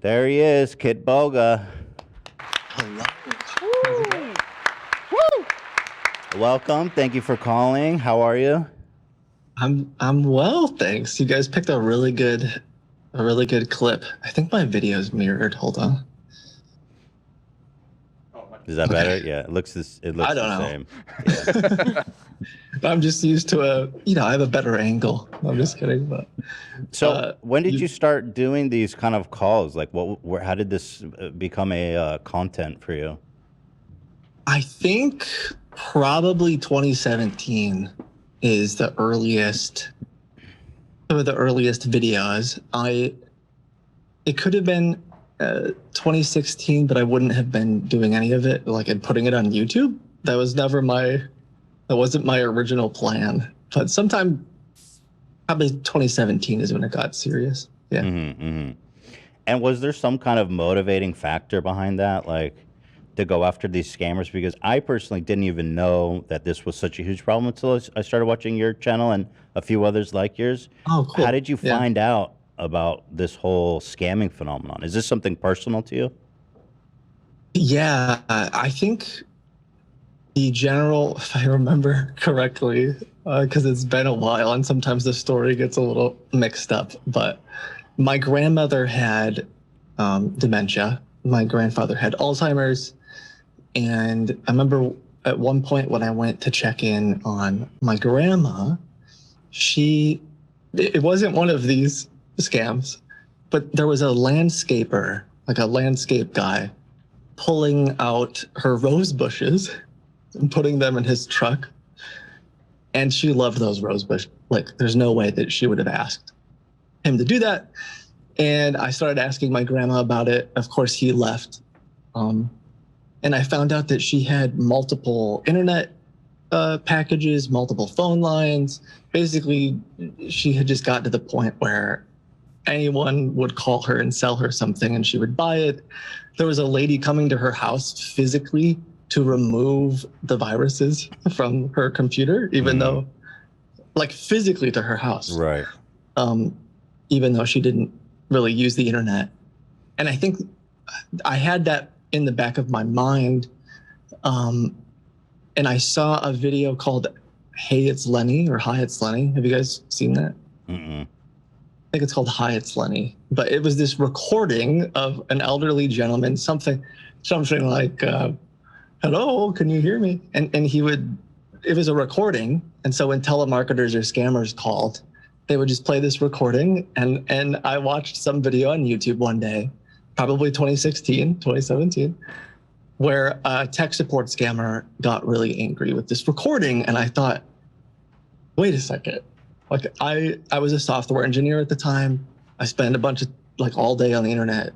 There he is, Kitboga. Hello. Welcome. Thank you for calling. How are you? I'm well, thanks. You guys picked a really good clip. I think my video's mirrored. Hold on. Is that better? Yeah, it looks I don't the know. same. Yeah. I'm just used to I have a better angle. I'm just kidding, but So when did you start doing these kind of calls? Like, how did this become a content for you? I think probably 2017 is the earliest videos. It could have been 2016, but I wouldn't have been doing any of it, like, and putting it on YouTube. That wasn't my original plan. But sometime, probably 2017 is when it got serious. Yeah. And was there some kind of motivating factor behind that, like to go after these scammers? Because I personally didn't even know that this was such a huge problem until I started watching your channel and a few others like yours. Oh, cool. How did you find out about this whole scamming phenomenon? Is this something personal to you? Yeah, I think the general, if I remember correctly, because it's been a while and sometimes the story gets a little mixed up, but my grandmother had dementia. My grandfather had Alzheimer's. And I remember at one point when I went to check in on my grandma, it wasn't one of these scams, but there was a landscaper, like a landscape guy, pulling out her rose bushes and putting them in his truck. And she loved those rose bushes. Like, there's no way that she would have asked him to do that. And I started asking my grandma about it. Of course, he left. And I found out that she had multiple internet packages, multiple phone lines. Basically, she had just gotten to the point where anyone would call her and sell her something and she would buy it. There was a lady coming to her house physically to remove the viruses from her computer, even though, like, physically to her house. Right. Even though she didn't really use the internet. And I think I had that in the back of my mind. And I saw a video called Hey, It's Lenny, or Hi, It's Lenny. Have you guys seen that? I think it's called Hi, It's Lenny. But it was this recording of an elderly gentleman, something like, hello, can you hear me? And it was a recording. And so when telemarketers or scammers called, they would just play this recording. And I watched some video on YouTube one day, probably 2016, 2017, where a tech support scammer got really angry with this recording. And I thought, wait a second. Like, I was a software engineer at the time. I spent a bunch of, like, all day on the internet.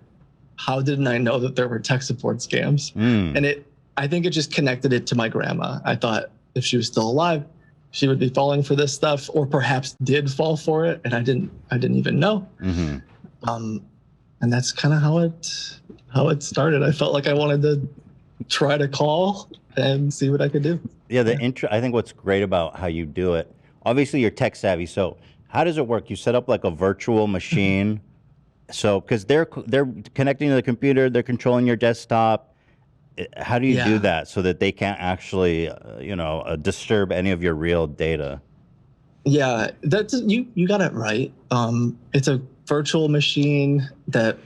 How didn't I know that there were tech support scams? And I think it just connected it to my grandma. I thought if she was still alive, she would be falling for this stuff, or perhaps did fall for it, and I didn't even know. And that's kind of how it started. I felt like I wanted to try to call and see what I could do. Yeah, I think what's great about how you do it, obviously you're tech savvy. So how does it work? You set up like a virtual machine. So because they're connecting to the computer, they're controlling your desktop. How do you do that so that they can't actually, disturb any of your real data? Yeah, that's you got it right. It's a virtual machine that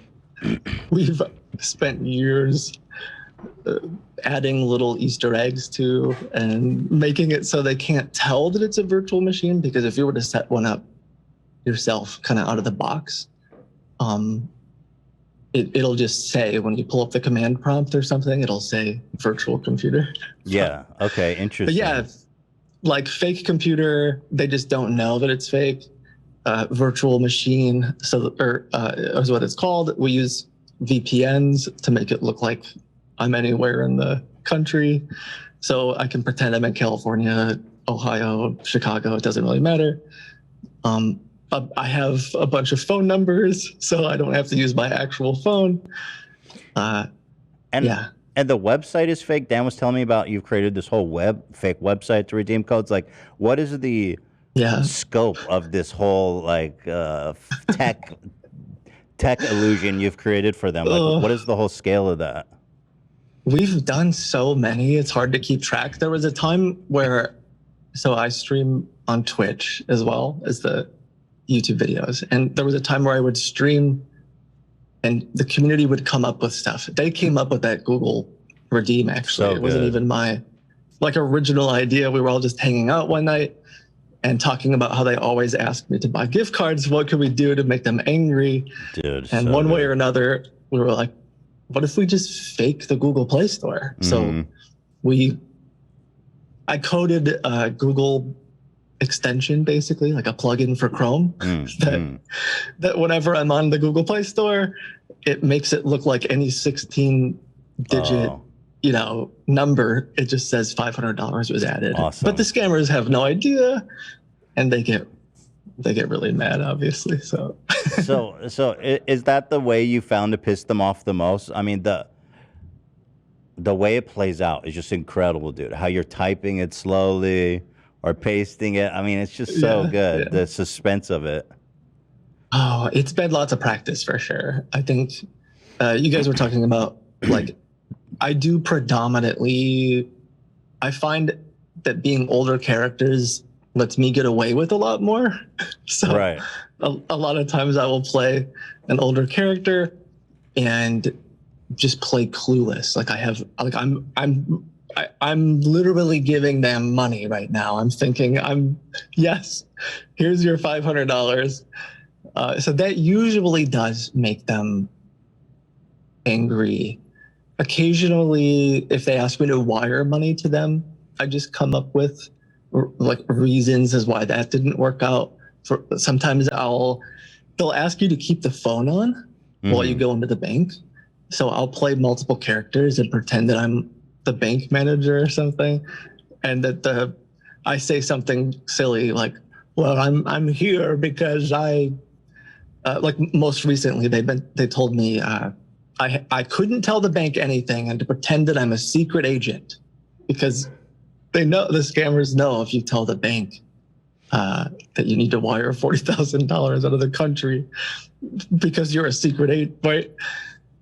we've spent years adding little Easter eggs to and making it so they can't tell that it's a virtual machine, because if you were to set one up yourself kind of out of the box, it'll just say, when you pull up the command prompt or something, it'll say virtual computer. Yeah. Okay. Interesting. But yeah, like fake computer, they just don't know that it's fake. Virtual machine, is what it's called. We use VPNs to make it look like I'm anywhere in the country. So I can pretend I'm in California, Ohio, Chicago, it doesn't really matter. I have a bunch of phone numbers, so I don't have to use my actual phone. And the website is fake. Dan was telling me about you've created this whole fake website to redeem codes. Like, what is the scope of this whole tech tech illusion you've created for them? Like, what is the whole scale of that? We've done so many, it's hard to keep track. There was a time where, so I stream on Twitch as well as the YouTube videos. And there was a time where I would stream and the community would come up with stuff. They came up with that Google Redeem, actually. So it wasn't good. even my original idea. We were all just hanging out one night and talking about how they always ask me to buy gift cards. What could we do to make them angry? Dude, And so one way good. or another, we were like, what if we just fake the Google Play Store? So I coded a Google extension, basically like a plugin for Chrome that whenever I'm on the Google Play Store, it makes it look like any 16 digit number. It just says $500 was added. Awesome. But the scammers have no idea, and they get really mad, obviously. So so is that the way you found to piss them off the most? I mean, the way it plays out is just incredible, dude. How you're typing it slowly or pasting it. I mean, it's just so good. The suspense of it. Oh, it's been lots of practice for sure. I think you guys were talking about, like, I do predominantly, I find that being older characters lets me get away with a lot more. So Right. a lot of times I will play an older character and just play clueless. Like I'm literally giving them money right now. I'm thinking, yes, here's your $500. So that usually does make them angry. Occasionally, if they ask me to wire money to them, I just come up with like reasons as why that didn't work out. Sometimes they'll ask you to keep the phone on while you go into the bank. So I'll play multiple characters and pretend that I'm the bank manager or something, and that I say something silly like, "Well, I'm here because I." Like most recently, they told me I couldn't tell the bank anything and to pretend that I'm a secret agent, because the scammers know if you tell the bank that you need to wire $40,000 out of the country because you're a secret agent, right?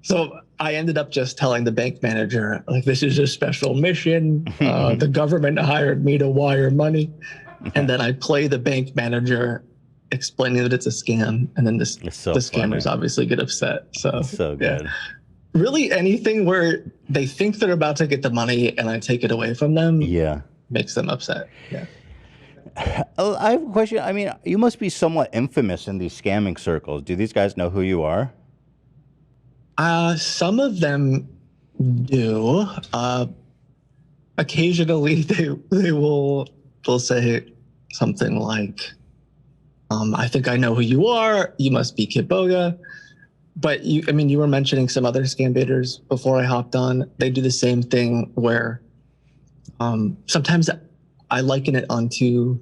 So I ended up just telling the bank manager, like, this is a special mission. The government hired me to wire money. And then I play the bank manager explaining that it's a scam. And then the scammers obviously get upset. So good. Yeah. Really anything where they think they're about to get the money and I take it away from them makes them upset. Yeah. I have a question. I mean, you must be somewhat infamous in these scamming circles. Do these guys know who you are? Some of them do. Occasionally they'll say something like, I think I know who you are. You must be Kitboga. But you were mentioning some other scam baiters before I hopped on. They do the same thing where sometimes I liken it onto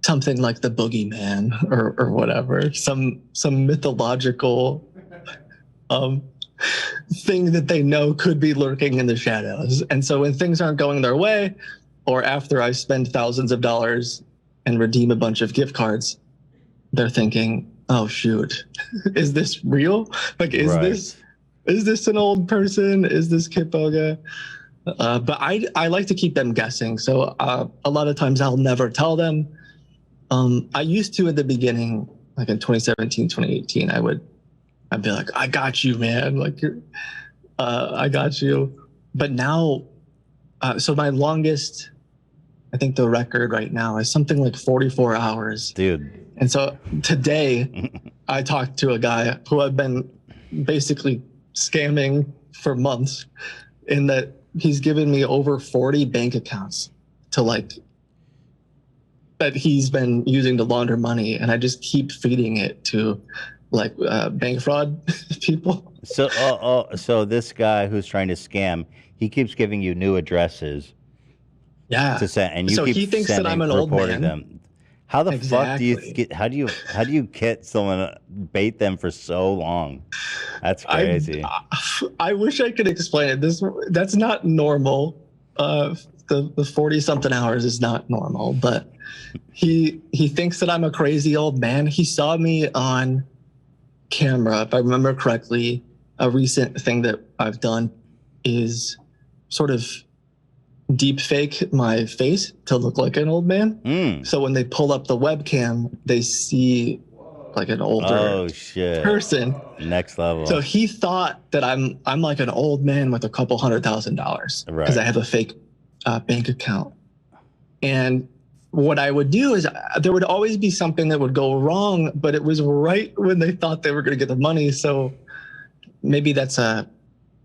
something like the boogeyman or whatever, some mythological thing that they know could be lurking in the shadows. And so when things aren't going their way, or after I spend thousands of dollars and redeem a bunch of gift cards, they're thinking, oh shoot, is this real? Like, is this an old person? Is this Kitboga? But I like to keep them guessing. So a lot of times I'll never tell them. I used to at the beginning, like in 2017, 2018, I'd be like, I got you, man. Like, I got you. But now, so my longest, I think the record right now is something like 44 hours. Dude. And so today I talked to a guy who I've been basically scamming for months, in that he's given me over 40 bank accounts that he's been using to launder money. And I just keep feeding it to bank fraud people. So this guy who's trying to scam, he keeps giving you new addresses. Yeah. To send, and you so keep he thinks that I'm an old man. Them. How the fuck do you get? How do you get someone, bait them for so long? That's crazy. I wish I could explain it. That's not normal. The 40 something hours is not normal, but he thinks that I'm a crazy old man. He saw me on camera, if I remember correctly, a recent thing that I've done is sort of deep fake my face to look like an old man. Mm. So when they pull up the webcam, they see like an older Oh shit. person. Next level. So he thought that I'm like an old man with a couple $100,000 because I have a fake bank account. And what I would do is there would always be something that would go wrong, but it was right when they thought they were going to get the money. So maybe I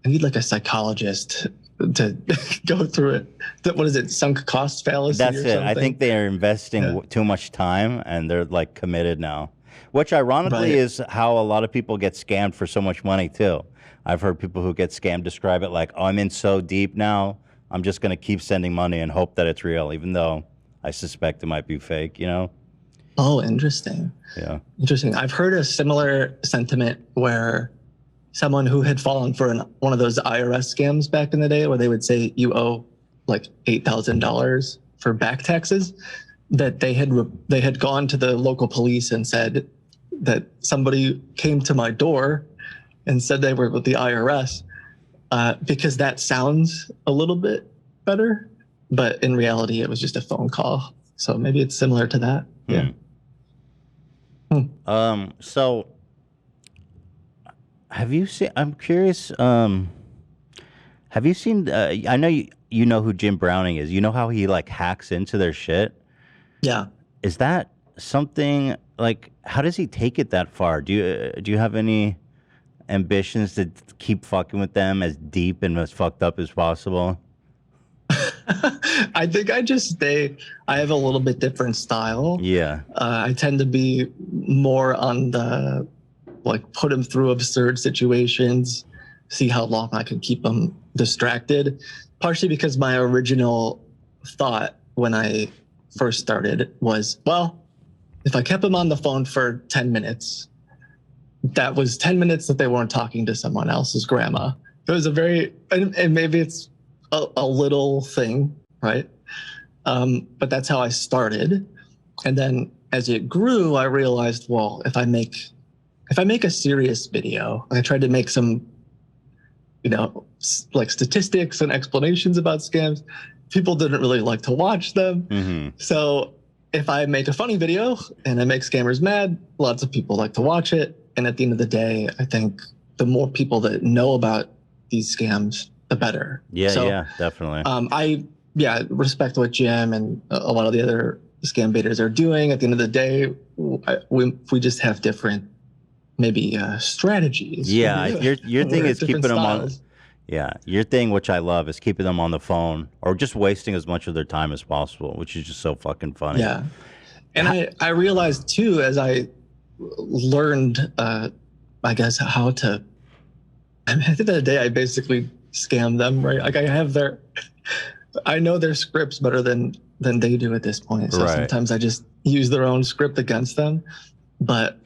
need like a psychologist to go through it. What is it? Sunk cost fallacy? That's or it. something? I think they are investing too much time and they're like committed now, which ironically is how a lot of people get scammed for so much money too. I've heard people who get scammed describe it like, oh, I'm in so deep now, I'm just going to keep sending money and hope that it's real, even though I suspect it might be fake, you know? Oh, interesting. Yeah. Interesting. I've heard a similar sentiment where someone who had fallen for one of those IRS scams back in the day where they would say you owe like $8,000 for back taxes, that they had gone to the local police and said that somebody came to my door and said they were with the IRS because that sounds a little bit better, but in reality it was just a phone call. So maybe it's similar to that. Yeah. So have you seen, I'm curious, have you seen, I know you know who Jim Browning is. You know how he like hacks into their shit? Yeah. Is that something like, how does he take it that far? Do you have any ambitions to keep fucking with them as deep and as fucked up as possible? I think I have a little bit different style. Yeah. I tend to be more on the, like, put them through absurd situations, see how long I can keep them distracted. Partially because my original thought when I first started was, well, if I kept them on the phone for 10 minutes, that was 10 minutes that they weren't talking to someone else's grandma. It was and maybe it's a little thing, right? But that's how I started. And then as it grew, I realized, well, if I make a serious video, I tried to make some, like statistics and explanations about scams. People didn't really like to watch them. Mm-hmm. So if I make a funny video and I make scammers mad, lots of people like to watch it. And at the end of the day, I think the more people that know about these scams, the better. Yeah, definitely. I respect what Jim and a lot of the other scam baiters are doing. At the end of the day, we just have different maybe strategies. Yeah, your thing is keeping them on. Yeah, your thing, which I love, is keeping them on the phone or just wasting as much of their time as possible, which is just so fucking funny. Yeah, and I realized too as I learned, I guess how to. I mean, at the end of the day, I basically scam them, right? Like I know their scripts better than they do at this point. So sometimes I just use their own script against them. But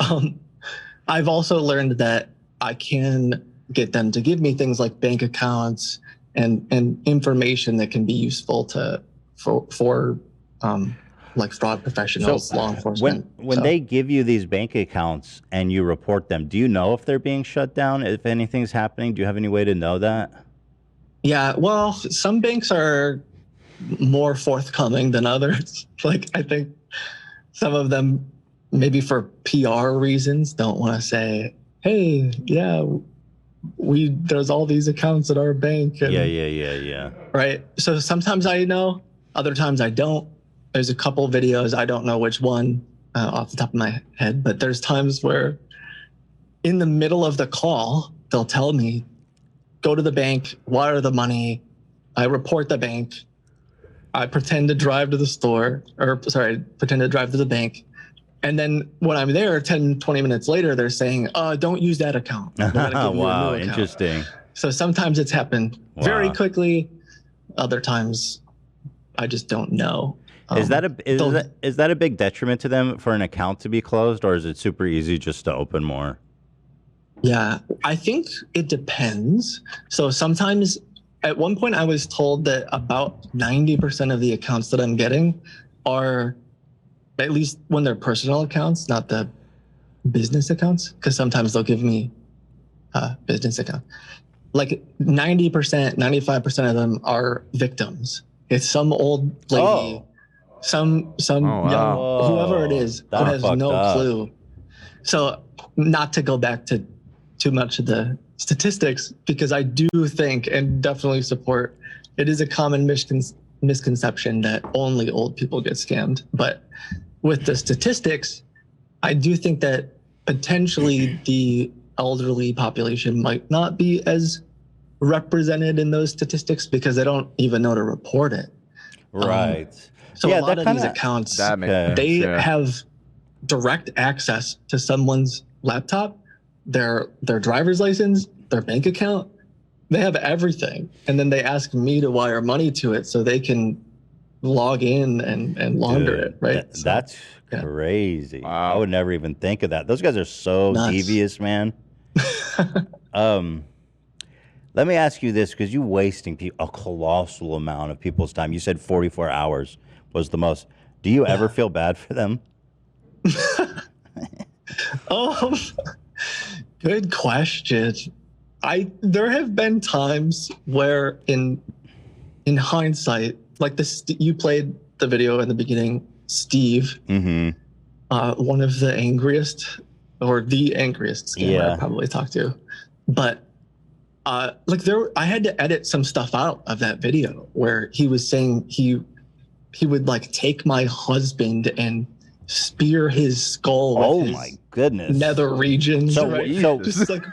I've also learned that I can get them to give me things like bank accounts and information that can be useful for like fraud professionals, law enforcement. When they give you these bank accounts and you report them, do you know if they're being shut down? If anything's happening, do you have any way to know that? Yeah, well, some banks are more forthcoming than others. Like, I think some of them, maybe for PR reasons, don't want to say, hey, yeah, there's all these accounts at our bank. And, yeah. Right. So sometimes I know, other times I don't. There's a couple videos, I don't know which one off the top of my head, but there's times where in the middle of the call, they'll tell me, go to the bank, wire the money. I report the bank. I pretend to drive to the bank. And then when I'm there 10, 20 minutes later, they're saying, don't use that account. Wow, interesting. So sometimes it's happened very quickly. Other times I just don't know. Is that a big detriment to them for an account to be closed, or is it super easy just to open more? Yeah, I think it depends. So sometimes at one point I was told that about 90% of the accounts that I'm getting are, at least when they're personal accounts, not the business accounts, because sometimes they'll give me business account. Like 90%, 95% of them are victims. It's some old lady, Oh. some wow. young, whoever it is, who That's has fucked no up. clue. So not to go back to too much of the statistics, because I do think and definitely support, it is a common misconception that only old people get scammed. But with the statistics, I do think that potentially the elderly population might not be as represented in those statistics because they don't even know to report it. Right. So Yeah, a lot that of these kinda- accounts, That makes Okay. sense. they yeah. have direct access to someone's laptop, their driver's license, their bank account. They have everything. And then they ask me to wire money to it so they can log in and launder Dude, it, right? So, that's yeah. crazy. Wow. I would never even think of that. Those guys are so Nuts. devious, man. Let me ask you this, because you're wasting a colossal amount of people's time. You said 44 hours was the most. Do you ever feel bad for them? Good question. There have been times where in hindsight, like this, you played the video in the beginning, Steve, Mm-hmm. One of the angriest or the angriest scammer I probably talked to. But I had to edit some stuff out of that video where he was saying he would like take my husband and spear his skull with his my goodness. nether regions. So- right? so- Just like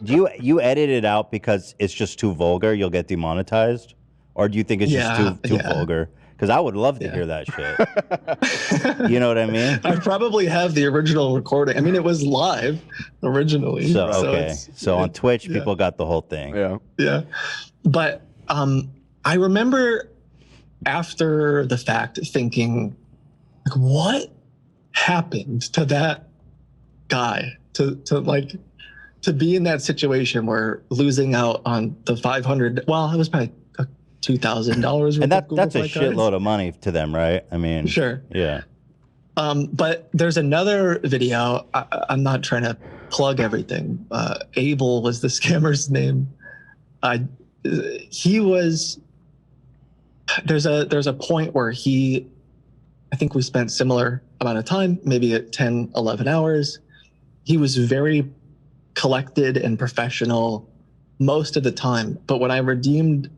Do you edit it out because it's just too vulgar, you'll get demonetized? Or do you think it's just too vulgar? Because I would love to hear that shit. You know what I mean? I probably have the original recording. I mean, it was live originally. So okay. So on Twitch, yeah. people got the whole thing. Yeah. Yeah. But I remember after the fact thinking, like, what happened to that guy to be in that situation where losing out on the 500, well, it was probably $2,000. And that's a shitload of money to them, right? I mean, Sure. Yeah. But there's another video. I'm not trying to plug everything. Abel was the scammer's name. He was. There's a point where I think we spent similar amount of time, maybe at 10, 11 hours. He was very collected and professional most of the time. But when I redeemed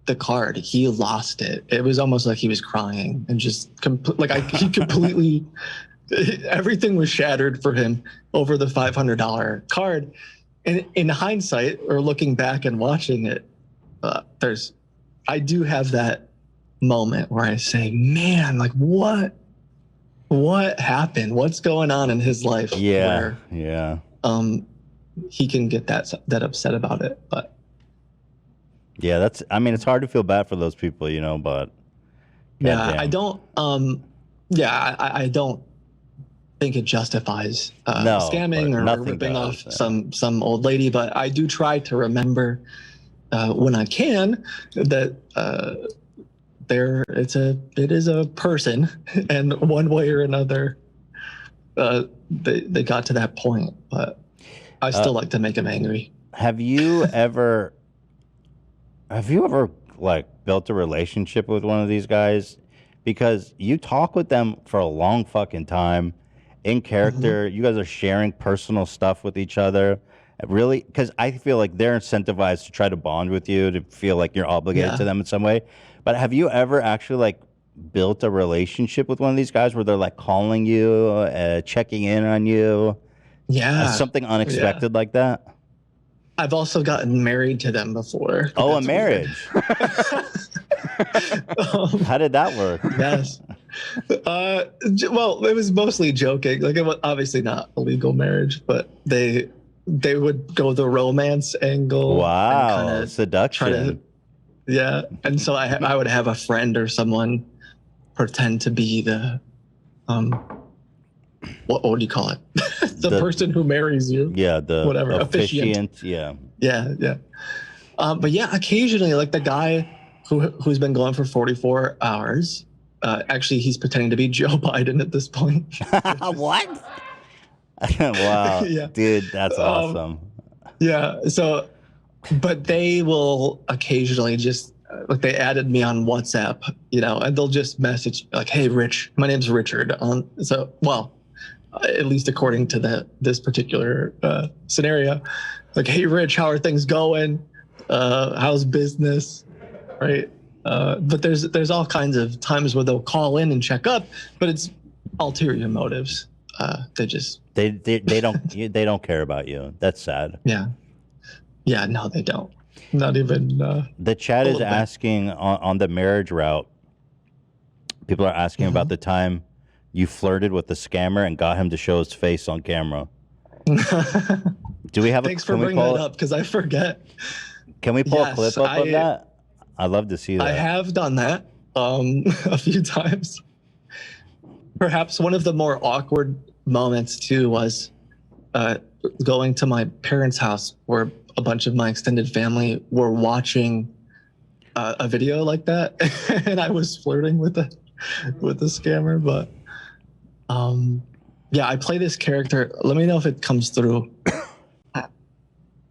the card, he lost it. It was almost like he was crying and just he completely, everything was shattered for him over the $500 card. And in hindsight, or looking back and watching it, I do have that moment where I say, man, like what happened? What's going on in his life? Yeah. Where, he can get that upset about it. But yeah, it's hard to feel bad for those people, but yeah, goddamn. I don't I don't think it justifies scamming or ripping off some old lady, but I do try to remember when I can that it is a person, and one way or another they got to that point, but I still like to make them angry. Have you ever like built a relationship with one of these guys? Because you talk with them for a long fucking time in character. You guys are sharing personal stuff with each other. Really? Because I feel like they're incentivized to try to bond with you, to feel like you're obligated to them in some way. But have you ever actually like built a relationship with one of these guys where they're like calling you, checking in on you? Yeah. Something unexpected like that? I've also gotten married to them before. Oh, a marriage. How did that work? Yes. Well, it was mostly joking. Like, it was obviously not a legal marriage, but they would go the romance angle. Wow, seduction. Yeah. And so I would have a friend or someone pretend to be the what do you call it? the person who marries you. Yeah, the whatever officiant. Yeah. But yeah, occasionally, like the guy who's been going for 44 hours. Actually, he's pretending to be Joe Biden at this point. What? Wow, Yeah. dude, that's awesome. Yeah. So, but they will occasionally just like they added me on WhatsApp, and they'll just message like, "Hey, Rich, my name's Richard." At least according to this particular scenario, like, "Hey, Rich, how are things going? How's business?" Right. But there's all kinds of times where they'll call in and check up, but it's ulterior motives. They don't care about you. That's sad. Yeah, no, they don't. Not even. The chat is asking on the marriage route. People are asking about the time you flirted with the scammer and got him to show his face on camera. Do we have? Thanks for bringing that up because I forget. Can we pull a clip up of that? I'd love to see that. I have done that a few times. Perhaps one of the more awkward moments too was going to my parents' house where a bunch of my extended family were watching a video like that, and I was flirting with the scammer. But yeah, I play this character. Let me know if it comes through.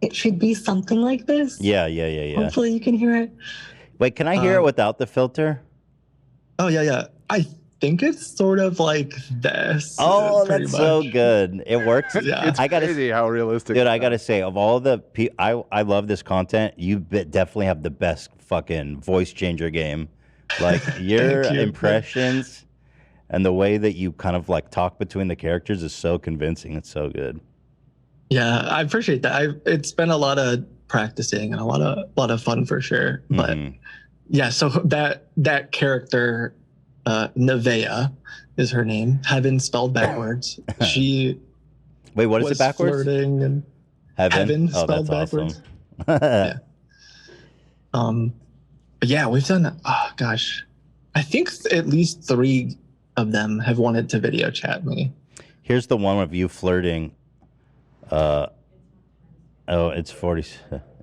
It should be something like this. Yeah. Hopefully you can hear it. Wait, can I hear it without the filter? Oh yeah. I think it's sort of like this. Oh, that's so good. It works. Yeah. It's crazy how realistic. Dude, I gotta say, of all the I love this content. You definitely have the best fucking voice changer game. Like your impressions and the way that you kind of like talk between the characters is so convincing. It's so good. Yeah, I appreciate that. It's been a lot of practicing and a lot of fun for sure. But yeah, so that character, Nevaeh is her name. Heaven spelled backwards. She wait, what is it backwards? Flirting and heaven spelled backwards. Awesome. Yeah. Yeah, we've done. Oh gosh, I think at least 3 of them have wanted to video chat me. Here's the one of you flirting. Oh, it's 40.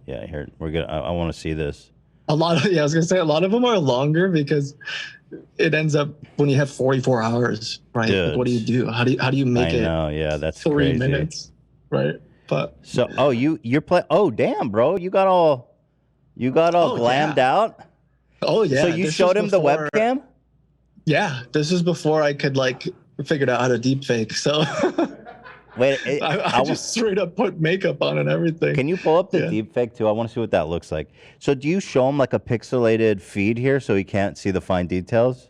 Yeah, here we're gonna. I want to see this. I was gonna say a lot of them are longer because it ends up when you have 44 hours, right? Like, what do you do? How do you make it? I know, yeah, that's 3 crazy. minutes, right? But so, you're playing. Oh, damn, bro, you got all glammed out. Oh yeah. So you showed him the webcam? Yeah, this is before I could like figure out how to deepfake. So wait, I just straight up put makeup on and everything. Can you pull up the deepfake too? I want to see what that looks like. So do you show him like a pixelated feed here so he can't see the fine details?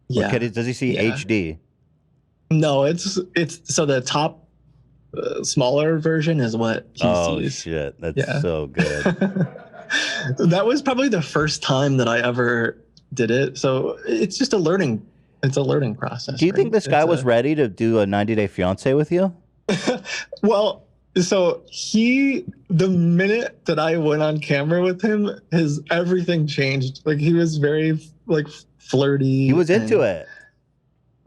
Yeah. Or does he see HD? No, it's so the top smaller version is what he sees. Oh shit, that's so good. That was probably the first time that I ever did it. So it's just a learning process. Do you think this guy was ready to do a 90-day fiance with you? Well, so the minute that I went on camera with him, everything changed. Like he was very like flirty. He was into it.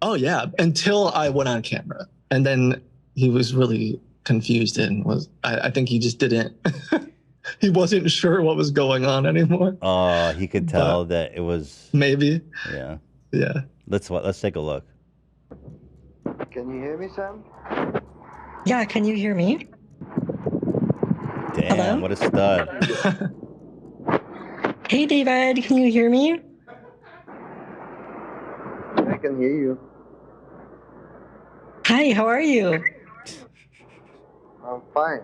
Oh yeah, until I went on camera, and then he was really confused and I think he just didn't. He wasn't sure what was going on anymore. Oh, he could tell that it was maybe. Yeah. Yeah. Let's take a look. Can you hear me, Sam? Yeah, can you hear me? Damn, hello? What a stud. Hey, David, can you hear me? I can hear you. Hi, how are you? I'm fine.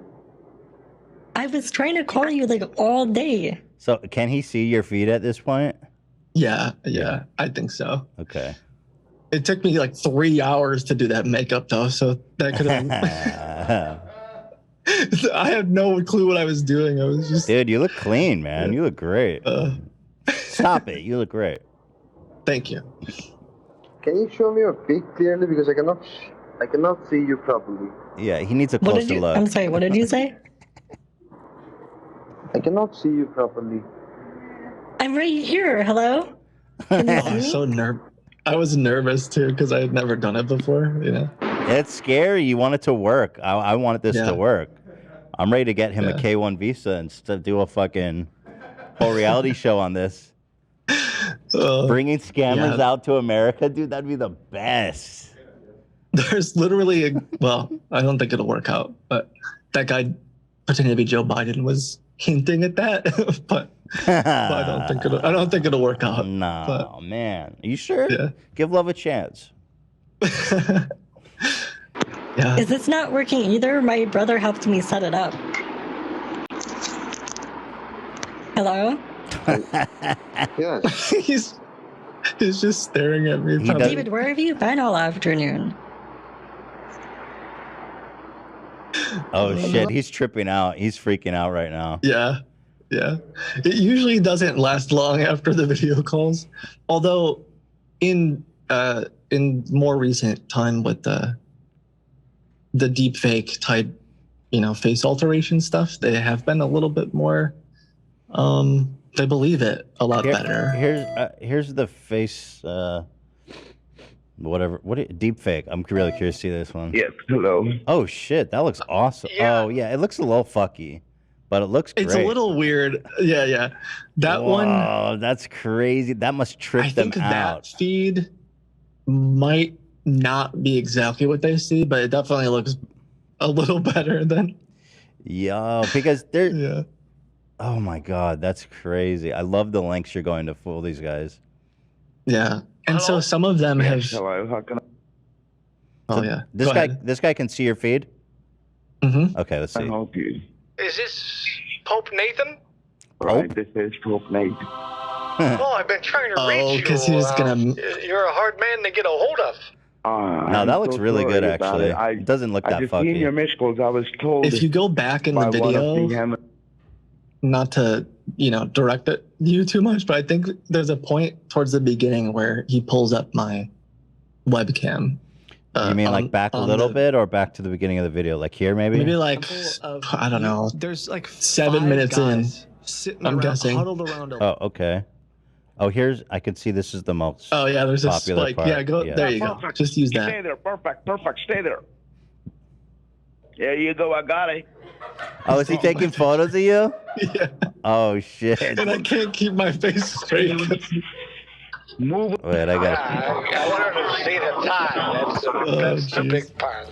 I was trying to call you like all day. So can he see your feed at this point? Yeah, I think so. Okay. It took me like 3 hours to do that makeup though, so that could have. I had no clue what I was doing. I was just. Dude, you look clean, man. You look great. Stop it. You look great. Thank you. Can you show me your feet clearly because I cannot see you properly. Yeah, he needs a closer look. I'm sorry. What did you say? I cannot see you properly. I'm right here. Hello. I was nervous too because I had never done it before. It's scary. You want it to work. I wanted this to work. I'm ready to get him a K1 visa and do a fucking whole reality show on this. Bringing scammers out to America, dude, that'd be the best. there's literally well, I don't think it'll work out, but that guy pretending to be Joe Biden was hinting at that, but I don't think it'll work out. No, but, man. Are you sure? Yeah. Give love a chance. Yeah. Is this not working either? My brother helped me set it up. Hello? Yes. he's just staring at me. He probably. does- David, where have you been all afternoon? Oh shit, he's tripping out. He's freaking out right now. Yeah. It usually doesn't last long after the video calls. Although in more recent time with the deepfake type, face alteration stuff, they have been a little bit more they believe it a lot better. Here's the face whatever. Deep fake? I'm really curious to see this one. Yes, hello. Oh shit, that looks awesome. Yeah. Oh yeah, it looks a little fucky, but it looks great. It's a little weird. Yeah. That one. Oh, that's crazy. That must trip I them think out. that feed might not be exactly what they see, but it definitely looks a little better than. Yo, because they're. Yeah. Oh my god, that's crazy. I love the lengths you're going to fool these guys. Yeah. And so some of them have. Hello, how can I? Oh yeah. This guy can see your feed. Mm-hmm. Okay, let's see. help you? Is this Pope Nathan? Right, this is Pope Nate. Oh, I've been trying to reach you. Because he was gonna. You're a hard man to get a hold of. No, that looks really good actually. It It doesn't look I that just seen your fucky. missed calls. I was told If you go back in the by one of video, the ham- not to direct it you too much, but I think there's a point towards the beginning where he pulls up my webcam. You mean like back a little bit, or back to the beginning of the video, like here maybe? Maybe like I don't know. There's like 7 minutes in. sitting I'm around, guessing. huddled around a Oh, okay. Oh, I can see this is the most. Oh yeah, there's this popular like part. yeah, go Yeah. there you go. Perfect. Just use Stay that. there, perfect, stay there. There you go, I got it. Oh, is he taking photos of you? Yeah. Oh shit. And I can't keep my face straight. Move. Wait, I got. I wanted to see the time. That's the jeez. big part.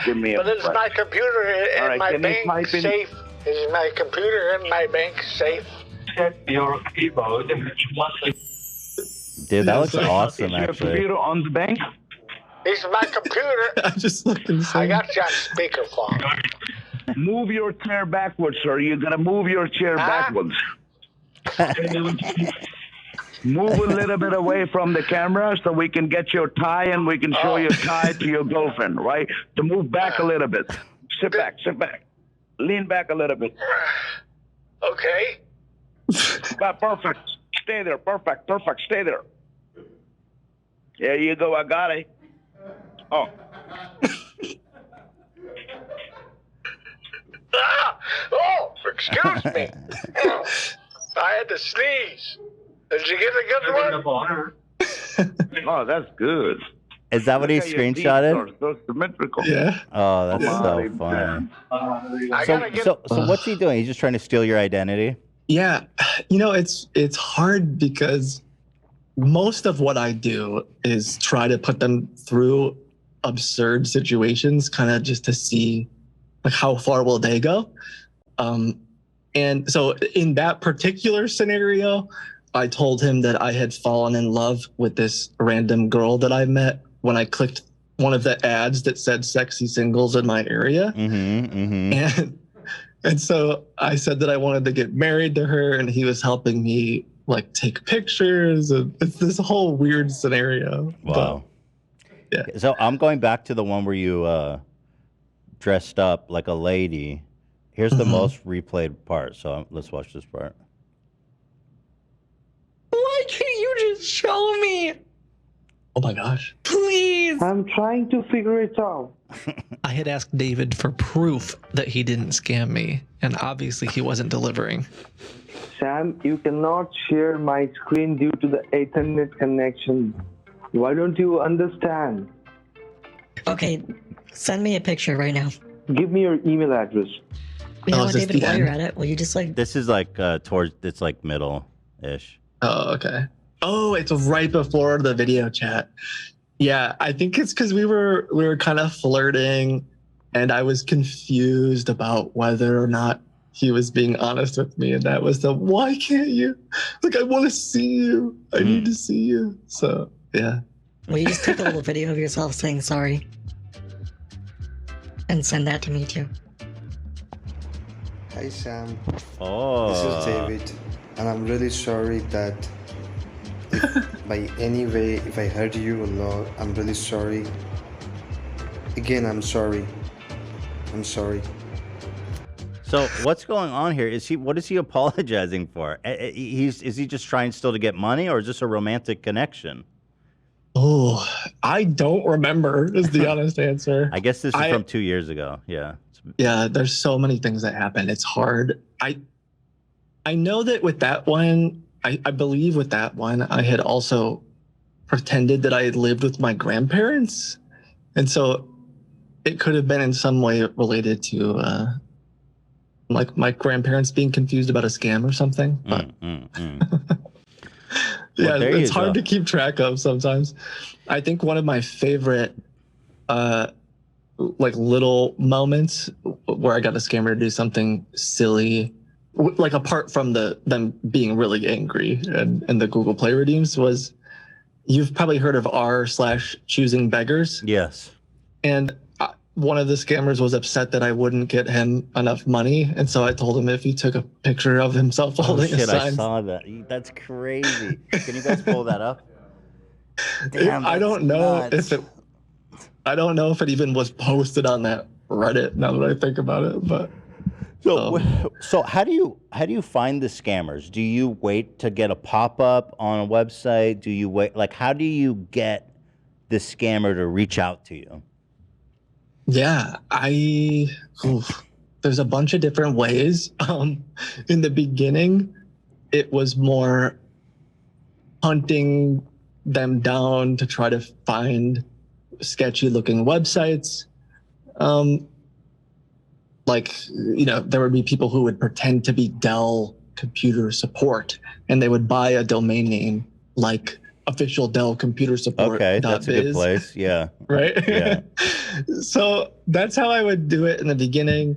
Give me a But is break. my computer in All right, my can you bank type in- safe? Is my computer in my bank safe? Your keyboard. Dude, that looks awesome Is your actually. computer on the bank? It's my computer. I'm just looking. I got you on speakerphone. Move your chair backwards, sir. You gotta move your chair backwards. Move a little bit away from the camera so we can get your tie and we can show your tie to your girlfriend, right? To move back a little bit. Sit back. Lean back a little bit. Okay. Perfect. Stay there. Perfect. Stay there. There you go. I got it. Oh. Oh, excuse me. I had to sneeze. Did you get a good one? Oh, that's good. Is that what he Look at your teeth, screenshotted? they're so symmetrical. Yeah. Oh, that's Come so on, funny. I So, gotta get. so what's he doing? He's just trying to steal your identity. Yeah. It's hard because most of what I do is try to put them through absurd situations, kind of just to see like how far will they go. And so in that particular scenario, I told him that I had fallen in love with this random girl that I met when I clicked one of the ads that said sexy singles in my area. And so I said that I wanted to get married to her, and he was helping me like take pictures. And it's this whole weird scenario. Wow. Yeah. So I'm going back to the one where you dressed up like a lady. Here's the most replayed part. So let's watch this part. Why can't you just show me? Oh my gosh. Please. I'm trying to figure it out. I had asked David for proof that he didn't scam me, and obviously he wasn't delivering. Sam, you cannot share my screen due to the Ethernet connection. Why don't you understand? Okay, send me a picture right now. Give me your email address. You know Oh, what, is this David, the while you're end? at it, will you just like This is like it's like middle-ish. Oh, okay. Oh, it's right before the video chat. Yeah, I think it's because we were kind of flirting, and I was confused about whether or not he was being honest with me, and that was the why can't you? Like, I want to see you. I need to see you. So yeah. Well, you just take a little video of yourself saying sorry and send that to me too. Hi Sam, Oh. this is David, and I'm really sorry that if by any way if I hurt you a lot, I'm really sorry. Again, I'm sorry. I'm sorry. So what's going on here? What is he apologizing for? Is he just trying still to get money, or is this a romantic connection? Oh, I don't remember is the honest answer. I guess this is from 2 years ago. Yeah. Yeah, there's so many things that happen. It's hard. I know that with that one, I believe with that one, I had also pretended that I had lived with my grandparents. And so it could have been in some way related to like my grandparents being confused about a scam or something. But yeah, Well, it's hard to keep track of sometimes. I think one of my favorite like little moments where I got a scammer to do something silly, like apart from them being really angry and the Google Play redeems, was you've probably heard of r/choosing beggars. Yes. And one of the scammers was upset that I wouldn't get him enough money, and so I told him if he took a picture of himself holding a Shit, I sign. saw that. That's crazy. Can you guys pull that up? Damn, I don't know nuts. I don't know if it even was posted on that Reddit. Now that I think about it, but so how do you find the scammers? Do you wait to get a pop-up on a website? Do you wait? Like, how do you get the scammer to reach out to you? yeah, there's a bunch of different ways. In the beginning, it was more hunting them down to try to find sketchy looking websites. Like, there would be people who would pretend to be Dell computer support, and they would buy a domain name like official Dell computer support. Okay, that's a good place. Yeah. Right? Yeah. So that's how I would do it in the beginning.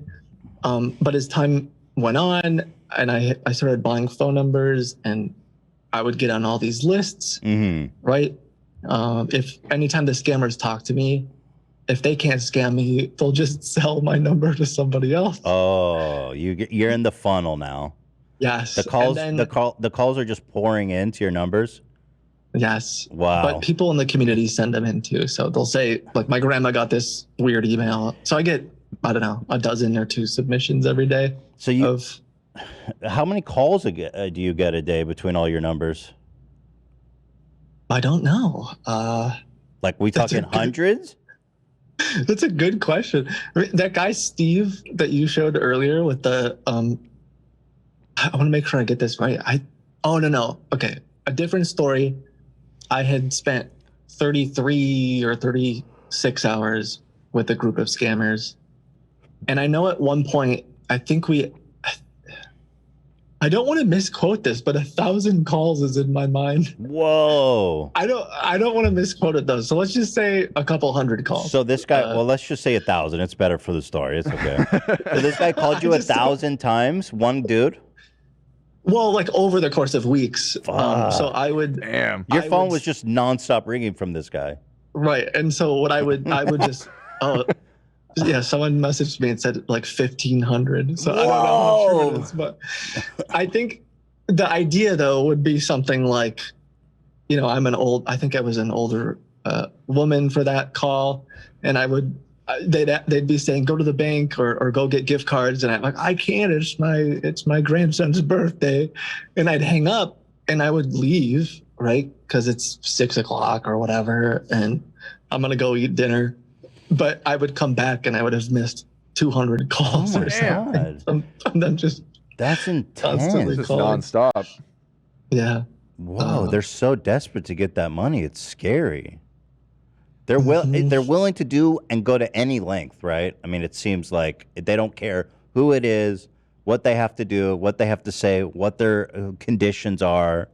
But as time went on and I started buying phone numbers, and I would get on all these lists, right? If anytime the scammers talk to me, if they can't scam me, they'll just sell my number to somebody else. Oh, you're in the funnel now. Yes. The calls And then, the calls are just pouring into your numbers. yes. Wow. But people in the community send them in too. So they'll say, like, my grandma got this weird email. So I get, I don't know, a dozen or two submissions every day. So how many calls do you get a day between all your numbers? I don't know. Like, we talking hundreds? That's a good question. I mean, that guy Steve that you showed earlier with the I want to make sure I get this right. Oh no. Okay. A different story. I had spent 33 or 36 hours with a group of scammers. And I know at one point, I think I don't want to misquote this, but 1,000 calls is in my mind. Whoa. I don't want to misquote it though. So let's just say a couple hundred calls. So this guy, well, let's just say 1,000. It's better for the story. It's okay. So this guy called you 1,000 times, one dude? Well, like over the course of weeks. So I would. Damn. Your phone was just nonstop ringing from this guy. Right. And so what I would just, yeah, someone messaged me and said like 1,500. So I don't know how true it is, but I think the idea though would be something like, I think I was an older woman for that call, and they'd be saying, go to the bank or go get gift cards. And I'm like, I can't, it's my grandson's birthday. And I'd hang up and I would leave, right? Cause it's 6 o'clock or whatever. And I'm going to go eat dinner, but I would come back and I would have missed 200 calls or something. And then just that's intense. constantly Just calling. nonstop. Yeah. Whoa, they're so desperate to get that money. It's scary. They're willing to do and go to any length, right? I mean, it seems like they don't care who it is, what they have to do, what they have to say, what their conditions are.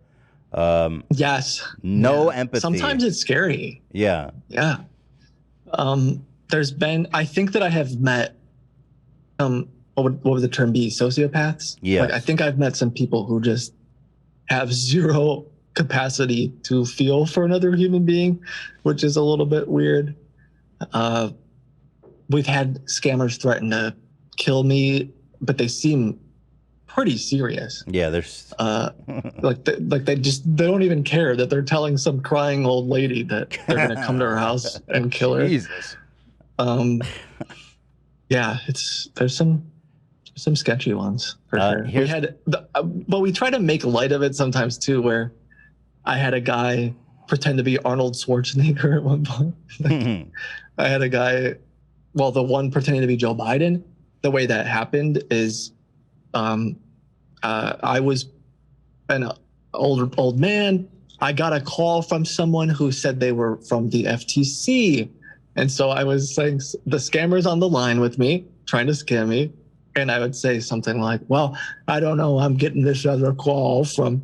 Yes. No empathy. Sometimes it's scary. Yeah. Yeah. There's been, I think that I have met, what would the term be? Sociopaths? Yes. Like, I think I've met some people who just have zero capacity to feel for another human being, which is a little bit weird. We've had scammers threaten to kill me, but they seem pretty serious. Yeah, there's they don't even care that they're telling some crying old lady that they're gonna come to her house and kill her. Jesus. Yeah, there's some sketchy ones for sure. But we try to make light of it sometimes too, where I had a guy pretend to be Arnold Schwarzenegger at one point. I had a guy, the one pretending to be Joe Biden. The way that happened is, I was an old man. I got a call from someone who said they were from the FTC. And so I was saying, the scammer's on the line with me, trying to scam me. And I would say something like, well, I don't know, I'm getting this other call from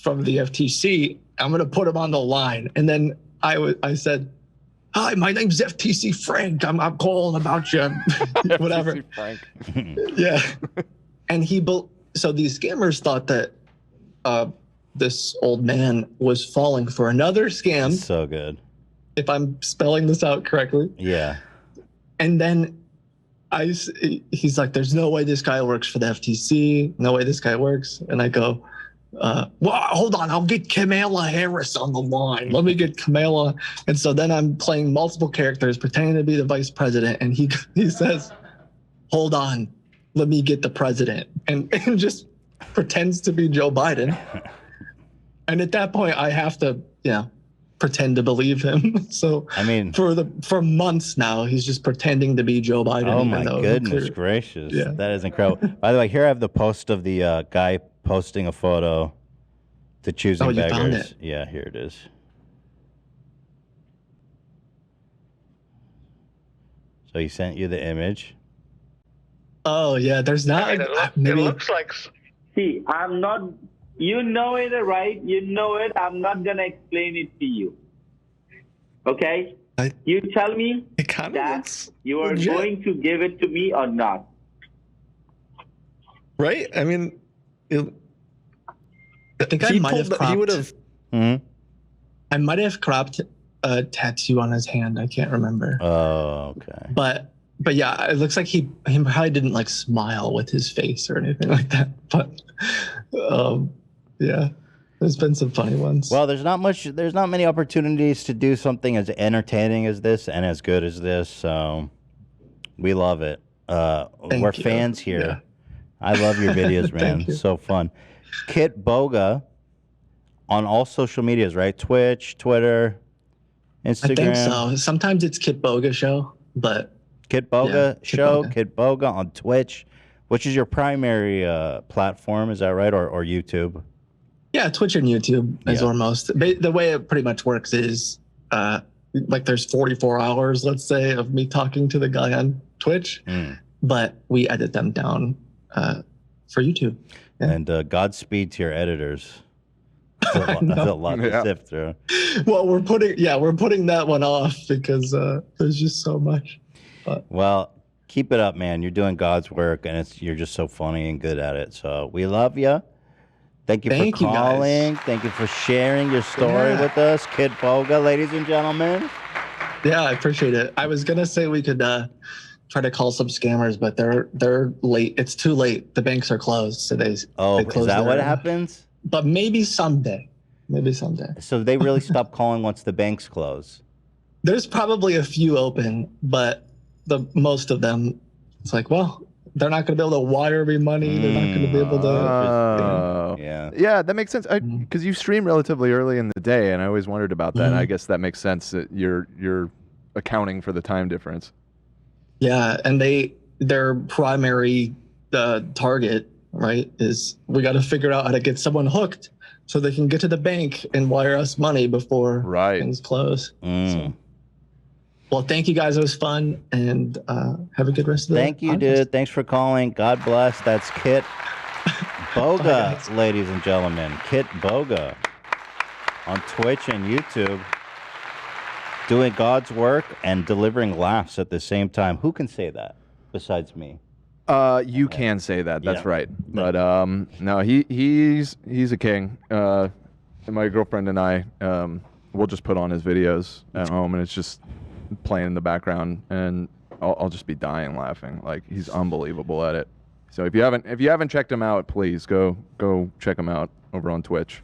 the FTC. I'm going to put him on the line. And then I said, hi, my name's FTC Frank. I'm calling about you. Whatever. FTC Frank. Yeah. And so these scammers thought that this old man was falling for another scam. That's so good. If I'm spelling this out correctly. Yeah. And then he's like, there's no way this guy works for the FTC. No way this guy works. And I go, well, hold on. I'll get Kamala Harris on the line. Let me get Kamala. And so then I'm playing multiple characters, pretending to be the vice president. And he says, hold on, let me get the president. And just pretends to be Joe Biden. And at that point, I have to, pretend to believe him. So I mean, for months now, he's just pretending to be Joe Biden. Oh my goodness gracious. Yeah. That is incredible. By the way, here I have the post of the guy posting a photo to choosing beggars. Found it. Yeah, here it is. So he sent you the image. Oh yeah, there's not. It looks like. See, I'm not. You know it, right? You know it. I'm not gonna explain it to you. Okay? You tell me that you are going to give it to me or not. Right? I mean, I think I might have cropped. He would have. I might have cropped a tattoo on his hand. I can't remember. Oh, okay. But yeah, it looks like he probably didn't like smile with his face or anything like that. But yeah, there's been some funny ones. Well, there's not many opportunities to do something as entertaining as this and as good as this. So we love it. We're fans here. Yeah. I love your videos, man. So fun. Kitboga on all social medias, right? Twitch, Twitter, Instagram. I think so. Sometimes it's Kitboga Show, but Kitboga Show, Kitboga on Twitch, which is your primary platform, is that right? Or YouTube? Yeah, Twitch and YouTube is our most. The way it pretty much works is like there's 44 hours, let's say, of me talking to the guy on Twitch, but we edit them down for YouTube. Yeah. And Godspeed to your editors. That's a lot to sift through. Well, we're putting that one off because there's just so much. But. Well, keep it up, man. You're doing God's work, and you're just so funny and good at it. So we love you. Thank you for calling. Thank you for sharing your story with us, Kitboga, ladies and gentlemen. Yeah, I appreciate it. I was gonna say we could try to call some scammers, but they're late. It's too late. The banks are closed, so they close. Is that what happens? But maybe someday. So they really stop calling once the banks close. There's probably a few open, but most of them, it's like, well, they're not going to be able to wire me money. They're not going to be able to. Yeah, that makes sense. Because you stream relatively early in the day, and I always wondered about that. And I guess that makes sense that you're accounting for the time difference. Yeah, and their primary target, right, is we got to figure out how to get someone hooked so they can get to the bank and wire us money before things close. So. Well, thank you guys. It was fun, and have a good rest of the day. Thank you, dude. Thanks for calling. God bless. That's Kitboga, ladies and gentlemen. Kitboga. on Twitch and YouTube, doing God's work and delivering laughs at the same time. Who can say that besides me? You can say that. That's Yeah. right. But no, he's a king. And my girlfriend and I, we'll just put on his videos at home, and it's just playing in the background, and I'll just be dying laughing. Like, he's unbelievable at it. So if you haven't checked him out, please go check him out over on Twitch.